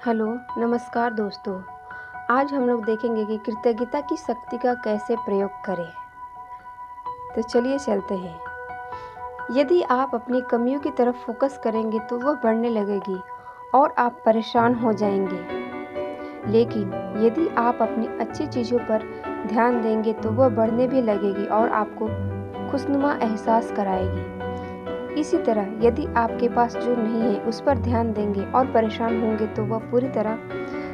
Hello, नमस्कार दोस्तों। आज हम लोग देखेंगे कि कृतज्ञता की शक्ति का कैसे प्रयोग करें। तो चलिए चलते हैं। यदि आप अपनी कमियों की तरफ फोकस करेंगे तो वह बढ़ने लगेगी और आप परेशान हो जाएंगे। लेकिन यदि आप अपनी अच्छी चीज़ों पर ध्यान देंगे तो वह बढ़ने भी लगेगी और आपको खुशनुमा एहसास कराएगी। इसी तरह यदि आपके पास जो नहीं है उस पर ध्यान देंगे और परेशान होंगे तो वह पूरी तरह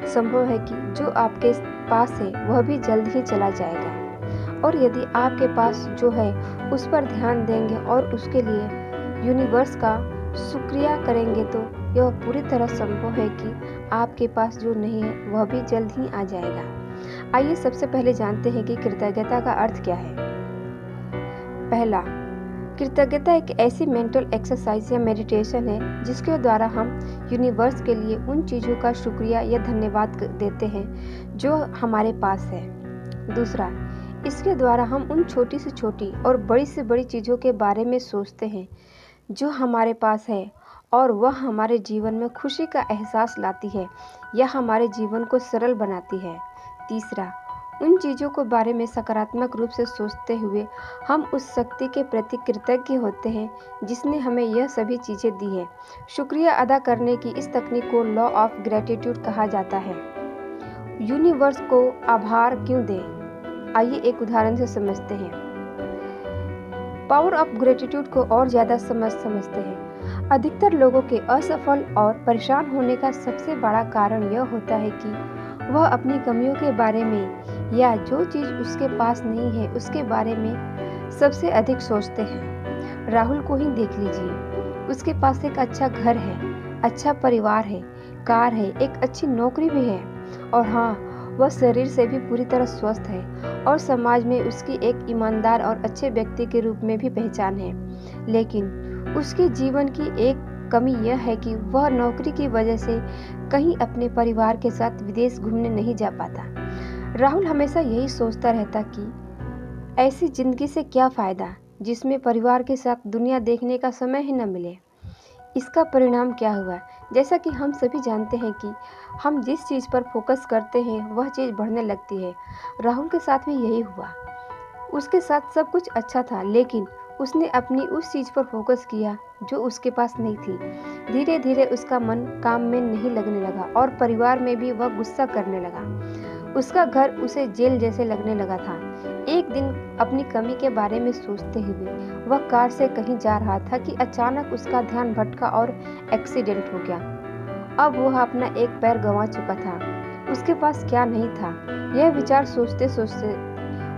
संभव है कि जो आपके पास है वह भी जल्द ही चला जाएगा। और यदि आपके पास जो है उस पर ध्यान देंगे और उसके लिए यूनिवर्स का शुक्रिया करेंगे तो यह पूरी तरह संभव है कि आपके पास जो नहीं है वह भी जल्द ही आ जाएगा। आइए सबसे पहले जानते हैं कि कृतज्ञता का अर्थ क्या है। पहला, कृतज्ञता एक ऐसी मेंटल एक्सरसाइज या मेडिटेशन है जिसके द्वारा हम यूनिवर्स के लिए उन चीज़ों का शुक्रिया या धन्यवाद देते हैं जो हमारे पास है। दूसरा, इसके द्वारा हम उन छोटी से छोटी और बड़ी से बड़ी चीज़ों के बारे में सोचते हैं जो हमारे पास है और वह हमारे जीवन में खुशी का एहसास लाती है या हमारे जीवन को सरल बनाती है। तीसरा, उन चीज़ों के बारे में सकारात्मक रूप से सोचते हुए हम उस शक्ति के प्रति कृतज्ञ होते हैं जिसने हमें यह सभी चीज़ें दी है। शुक्रिया अदा करने की इस तकनीक को लॉ ऑफ ग्रेटिट्यूड कहा जाता है। यूनिवर्स को आभार क्यों दें? आइए एक उदाहरण से समझते हैं। पावर ऑफ ग्रेटिट्यूड को और ज़्यादा समझते हैं। अधिकतर लोगों के असफल और परेशान होने का सबसे बड़ा कारण यह होता है कि वह अपनी कमियों के बारे में या जो चीज़ उसके पास नहीं है उसके बारे में सबसे अधिक सोचते हैं। राहुल को ही देख लीजिए, उसके पास एक अच्छा घर है, अच्छा परिवार है, कार है, एक अच्छी नौकरी भी है और हाँ, वह शरीर से भी पूरी तरह स्वस्थ है और समाज में उसकी एक ईमानदार और अच्छे व्यक्ति के रूप में भी पहचान है। लेकिन उसके जीवन की एक कमी यह है कि वह नौकरी की वजह से कहीं अपने परिवार के साथ विदेश घूमने नहीं जा पाता। राहुल हमेशा यही सोचता रहता कि ऐसी जिंदगी से क्या फ़ायदा जिसमें परिवार के साथ दुनिया देखने का समय ही न मिले। इसका परिणाम क्या हुआ? जैसा कि हम सभी जानते हैं कि हम जिस चीज़ पर फोकस करते हैं वह चीज़ बढ़ने लगती है। राहुल के साथ भी यही हुआ। उसके साथ सब कुछ अच्छा था लेकिन उसने अपनी उस चीज़ पर फोकस किया जो उसके पास नहीं थी। धीरे धीरे उसका मन काम में नहीं लगने लगा और परिवार में भी वह गुस्सा करने लगा। उसका घर उसे जेल जैसे लगने लगा था। एक दिन अपनी कमी के बारे में सोचते हुए वह कार से कहीं जा रहा था कि अचानक उसका ध्यान भटका और एक्सीडेंट हो गया। अब वह अपना एक पैर गंवा चुका था। उसके पास क्या नहीं था, यह विचार सोचते सोचते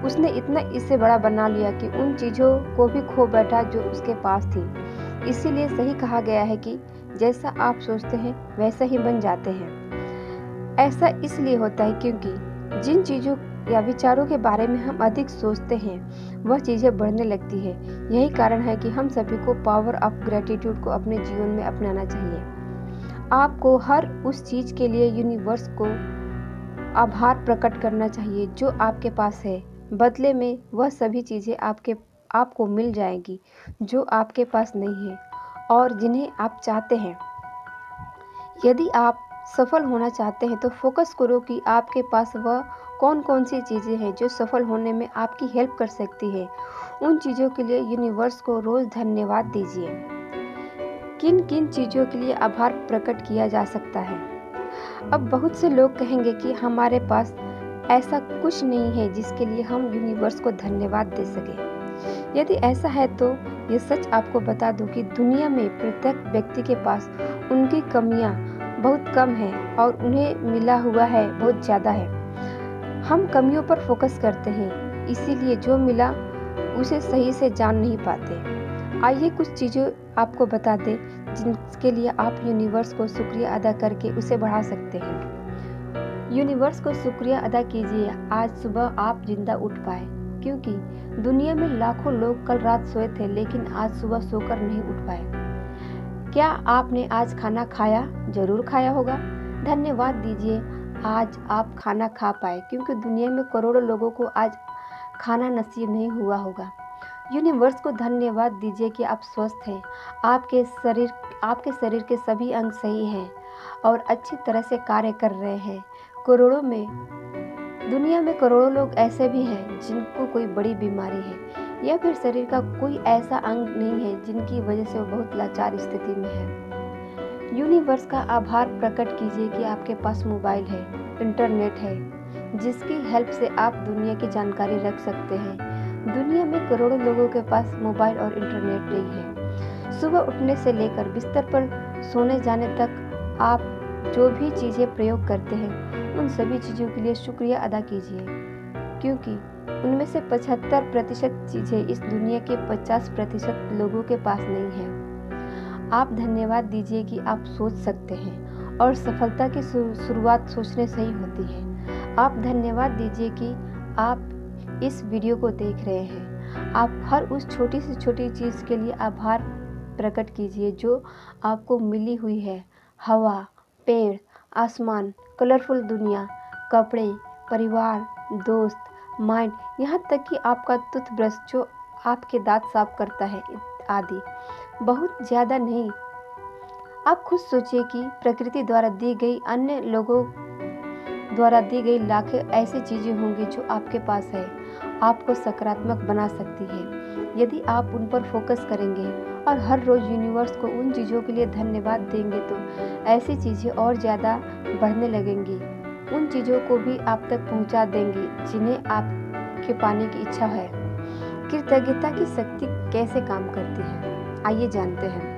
उसने इतना इससे बड़ा बना लिया कि उन चीज़ों को भी खो बैठा जो उसके पास थी। इसीलिए सही कहा गया है कि जैसा आप सोचते हैं वैसा ही बन जाते हैं। ऐसा इसलिए होता है क्योंकि जिन चीज़ों या विचारों के बारे में हम अधिक सोचते हैं वह चीज़ें बढ़ने लगती है। यही कारण है कि हम सभी को पावर ऑफ ग्रेटिट्यूड को अपने जीवन में अपनाना चाहिए। आपको हर उस चीज़ के लिए यूनिवर्स को आभार प्रकट करना चाहिए जो आपके पास है। बदले में वह सभी चीज़ें आपको मिल जाएंगी जो आपके पास नहीं है और जिन्हें आप चाहते हैं। यदि आप सफल होना चाहते हैं तो फोकस करो कि आपके पास वह कौन कौन सी चीज़ें हैं जो सफल होने में आपकी हेल्प कर सकती है। उन चीज़ों के लिए यूनिवर्स को रोज़ धन्यवाद दीजिए। किन किन चीज़ों के लिए आभार प्रकट किया जा सकता है? अब बहुत से लोग कहेंगे कि हमारे पास ऐसा कुछ नहीं है जिसके लिए हम यूनिवर्स को धन्यवाद दे सकें। यदि ऐसा है तो ये सच आपको बता दूं कि दुनिया में प्रत्येक व्यक्ति के पास उनकी कमियां बहुत कम है और उन्हें मिला हुआ है बहुत ज़्यादा है। हम कमियों पर फोकस करते हैं, इसीलिए जो मिला उसे सही से जान नहीं पाते। आइए कुछ चीज़ें आपको बता दें जिनके लिए आप यूनिवर्स को शुक्रिया अदा करके उसे बढ़ा सकते हैं। यूनिवर्स को शुक्रिया अदा कीजिए आज सुबह आप जिंदा उठ पाए, क्योंकि दुनिया में लाखों लोग कल रात सोए थे लेकिन आज सुबह सोकर नहीं उठ पाए। क्या आपने आज खाना खाया? जरूर खाया होगा। धन्यवाद दीजिए आज आप खाना खा पाए, क्योंकि दुनिया में करोड़ों लोगों को आज खाना नसीब नहीं हुआ होगा। यूनिवर्स को धन्यवाद दीजिए कि आप स्वस्थ हैं, आपके शरीर के सभी अंग सही हैं और अच्छी तरह से कार्य कर रहे हैं। दुनिया में करोड़ों लोग ऐसे भी हैं जिनको कोई बड़ी बीमारी है या फिर शरीर का कोई ऐसा अंग नहीं है जिनकी वजह से वो बहुत लाचार स्थिति में है। यूनिवर्स का आभार प्रकट कीजिए कि आपके पास मोबाइल है, इंटरनेट है, जिसकी हेल्प से आप दुनिया की जानकारी रख सकते हैं। दुनिया में करोड़ों लोगों के पास मोबाइल और इंटरनेट नहीं है। सुबह उठने से लेकर बिस्तर पर सोने जाने तक आप जो भी चीज़ें प्रयोग करते हैं उन सभी चीज़ों के लिए शुक्रिया अदा कीजिए, क्योंकि उनमें से 75% चीज़ें इस दुनिया के 50% लोगों के पास नहीं है। आप धन्यवाद दीजिए कि आप सोच सकते हैं और सफलता की शुरुआत सोचने से ही होती है। आप धन्यवाद दीजिए कि आप इस वीडियो को देख रहे हैं। आप हर उस छोटी से छोटी चीज़ के लिए आभार प्रकट कीजिए जो आपको मिली हुई है। हवा, पेड़, आसमान, कलरफुल दुनिया, कपड़े, परिवार, दोस्त, माइंड, यहाँ तक कि आपका टूथब्रश जो आपके दांत साफ करता है आदि। बहुत ज़्यादा नहीं। आप खुद सोचिए कि प्रकृति द्वारा दी गई, अन्य लोगों द्वारा दी गई लाखें ऐसी चीज़ें होंगी जो आपके पास है, आपको सकारात्मक बना सकती है। यदि आप उन पर फोकस करेंगे और हर रोज़ यूनिवर्स को उन चीज़ों के लिए धन्यवाद देंगे तो ऐसी चीज़ें और ज़्यादा बढ़ने लगेंगी। उन चीज़ों को भी आप तक पहुंचा देंगी जिन्हें आपके पाने की इच्छा है। कृतज्ञता की शक्ति कैसे काम करती है, आइए जानते हैं।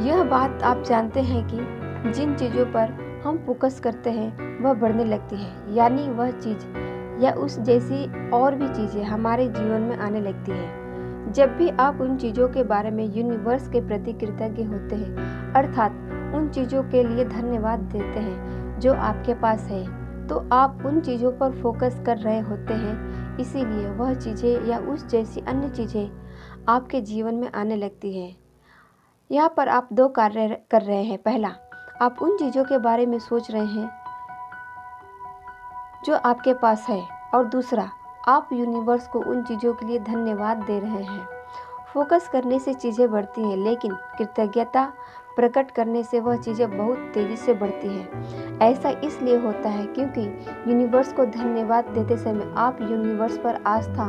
यह बात आप जानते हैं कि जिन चीज़ों पर हम फोकस करते हैं वह बढ़ने लगती है, यानी वह चीज़ या उस जैसी और भी चीज़ें हमारे जीवन में आने लगती है। जब भी आप उन चीज़ों के बारे में यूनिवर्स के प्रति कृतज्ञ होते हैं, अर्थात उन चीज़ों के लिए धन्यवाद देते हैं जो आपके पास है, तो आप उन चीज़ों पर फोकस कर रहे होते हैं। इसीलिए वह चीज़ें या उस जैसी अन्य चीज़ें आपके जीवन में आने लगती हैं। यहाँ पर आप दो कार्य कर रहे हैं। पहला, आप उन चीज़ों के बारे में सोच रहे हैं जो आपके पास है, और दूसरा, आप यूनिवर्स को उन चीज़ों के लिए धन्यवाद दे रहे हैं। फोकस करने से चीज़ें बढ़ती हैं, लेकिन कृतज्ञता प्रकट करने से वह चीज़ें बहुत तेज़ी से बढ़ती हैं। ऐसा इसलिए होता है क्योंकि यूनिवर्स को धन्यवाद देते समय आप यूनिवर्स पर आस्था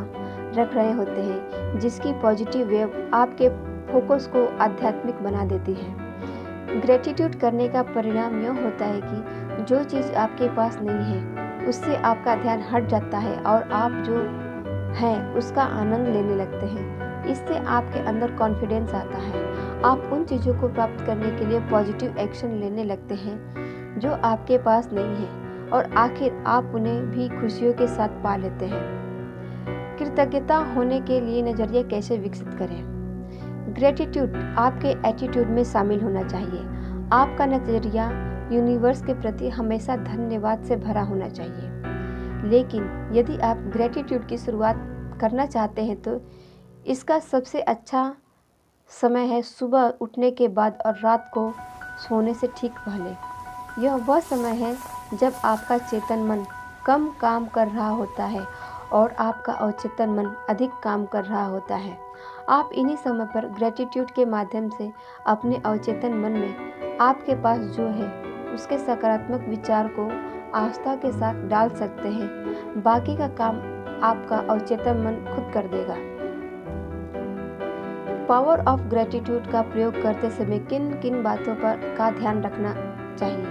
रख रहे होते हैं, जिसकी पॉजिटिव वेव आपके फोकस को आध्यात्मिक बना देती है। ग्रेटिट्यूड करने का परिणाम यह होता है कि जो चीज़ आपके पास नहीं है उससे आपका ध्यान हट जाता है और आप जो हैं उसका आनंद लेने लगते हैं। इससे आपके अंदर कॉन्फिडेंस आता है। आप उन चीज़ों को प्राप्त करने के लिए पॉजिटिव एक्शन लेने लगते हैं जो आपके पास नहीं है, और आखिर आप उन्हें भी खुशियों के साथ पा लेते हैं। कृतज्ञता होने के लिए नज़रिया कैसे विकसित करें? ग्रेटिट्यूड आपके एटीट्यूड में शामिल होना चाहिए। आपका नज़रिया यूनिवर्स के प्रति हमेशा धन्यवाद से भरा होना चाहिए। लेकिन यदि आप ग्रेटिट्यूड की शुरुआत करना चाहते हैं तो इसका सबसे अच्छा समय है सुबह उठने के बाद और रात को सोने से ठीक पहले। यह वह समय है जब आपका चेतन मन कम काम कर रहा होता है और आपका अवचेतन मन अधिक काम कर रहा होता है। आप इन्हीं समय पर ग्रेटिट्यूड के माध्यम से अपने अवचेतन मन में आपके पास जो है उसके सकारात्मक विचार को आस्था के साथ डाल सकते हैं। बाकी का काम आपका अवचेतन मन खुद कर देगा। पावर ऑफ ग्रेटिट्यूड का प्रयोग करते समय किन किन बातों पर का ध्यान रखना चाहिए?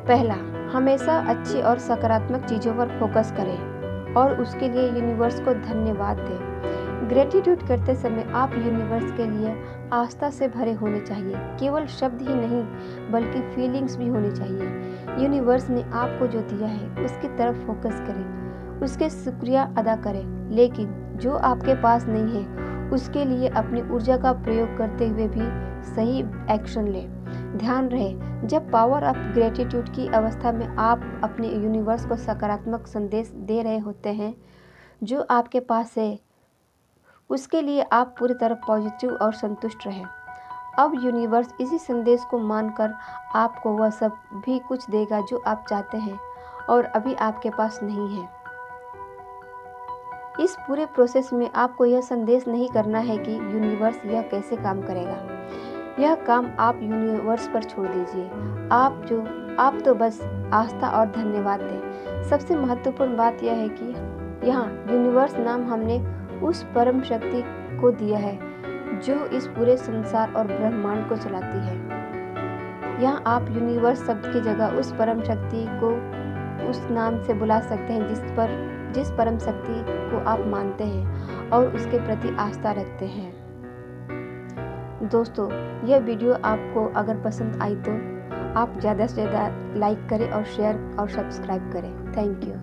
पहला, हमेशा अच्छी और सकारात्मक चीज़ों पर फोकस करें और उसके लिए यूनिवर्स को धन्यवाद दें। ग्रेटिट्यूड करते समय आप यूनिवर्स के लिए आस्था से भरे होने चाहिए। केवल शब्द ही नहीं बल्कि फीलिंग्स भी होनी चाहिए। यूनिवर्स ने आपको जो दिया है उसकी तरफ फोकस करें, उसके शुक्रिया अदा करें। लेकिन जो आपके पास नहीं है उसके लिए अपनी ऊर्जा का प्रयोग करते हुए भी सही एक्शन लें। ध्यान रहे, जब पावर ऑफ ग्रेटिट्यूड की अवस्था में आप अपने यूनिवर्स को सकारात्मक संदेश दे रहे होते हैं, जो आपके पास है उसके लिए आप पूरी तरह पॉजिटिव और संतुष्ट रहें। अब यूनिवर्स इसी संदेश को मानकर आपको वह सब भी कुछ देगा जो आप चाहते हैं और अभी आपके पास नहीं है। इस पूरे प्रोसेस में आपको यह संदेश नहीं करना है कि यूनिवर्स यह कैसे काम करेगा। यह काम आप यूनिवर्स पर छोड़ दीजिए। आप तो बस आस्था और धन्यवाद दें। सबसे महत्वपूर्ण बात यह है कि यहाँ यूनिवर्स नाम हमने उस परम शक्ति को दिया है जो इस पूरे संसार और ब्रह्मांड को चलाती है। यहाँ आप यूनिवर्स शब्द की जगह उस परम शक्ति को उस नाम से बुला सकते हैं जिस परम शक्ति को आप मानते हैं और उसके प्रति आस्था रखते हैं। दोस्तों, यह वीडियो आपको अगर पसंद आई तो आप ज़्यादा से ज़्यादा लाइक करें और शेयर और सब्सक्राइब करें। Thank you.